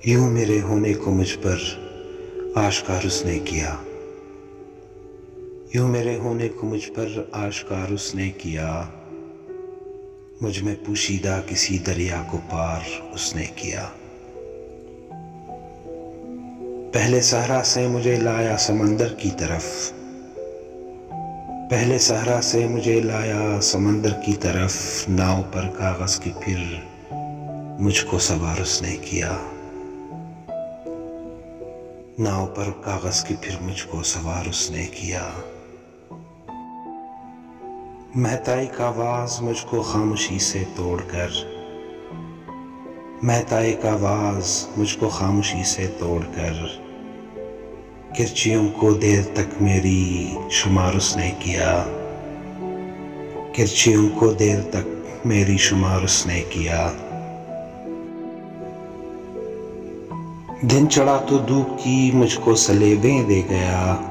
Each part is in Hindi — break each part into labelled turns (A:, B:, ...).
A: यूं मेरे होने को मुझ पर आश्कार उसने किया। यूं मेरे होने को मुझ पर आश्कार उसने किया। मुझ में पोशीदा किसी दरिया को पार उसने किया। पहले सहरा से मुझे लाया समंदर की तरफ। पहले सहरा से मुझे लाया समंदर की तरफ। नाव पर कागज की फिर मुझको सवार उसने किया। नाव पर कागज की फिर मुझको सवार उसने किया। महताई का आवाज मुझको खामोशी से तोड़कर, महताई का आवाज मुझको खामोशी से तोड़कर, किरचियों को देर तक मेरी शुमार उसने किया। किरचियों को देर तक मेरी शुमार उसने किया। दिन चढ़ा तो धूप की मुझको सलेबें दे गया।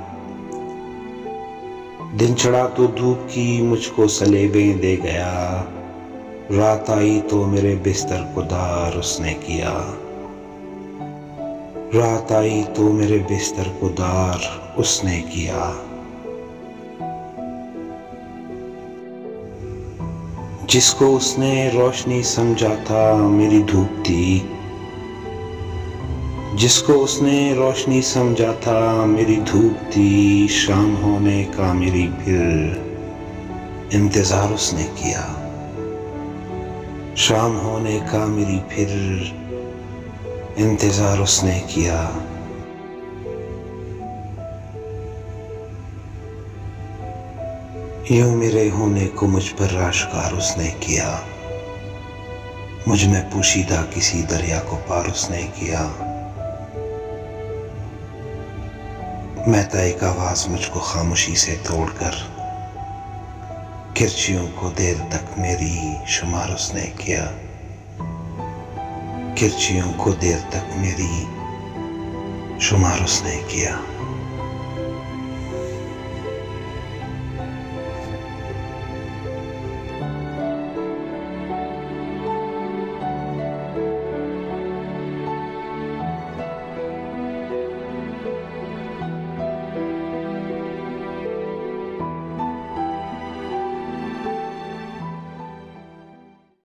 A: दिन चढ़ा तो धूप की मुझको सलेबें दे गया। रात आई तो मेरे बिस्तर को दार उसने किया। रात आई तो मेरे बिस्तर को दार उसने किया। जिसको उसने रोशनी समझा था मेरी धूप थी। जिसको उसने रोशनी समझा था मेरी धूप थी। शाम होने का मेरी फिर इंतजार उसने किया। शाम होने का मेरी फिर इंतजार उसने किया। यूं मेरे होने को मुझ पर आश्कार उसने किया। मुझ में पोशीदा किसी दरिया को पार उसने किया। महताई का आवाज मुझको खामोशी से तोड़कर, किरचियों को देर तक मेरी शुमार उसने किया। किरचियों को देर तक मेरी शुमार उसने किया।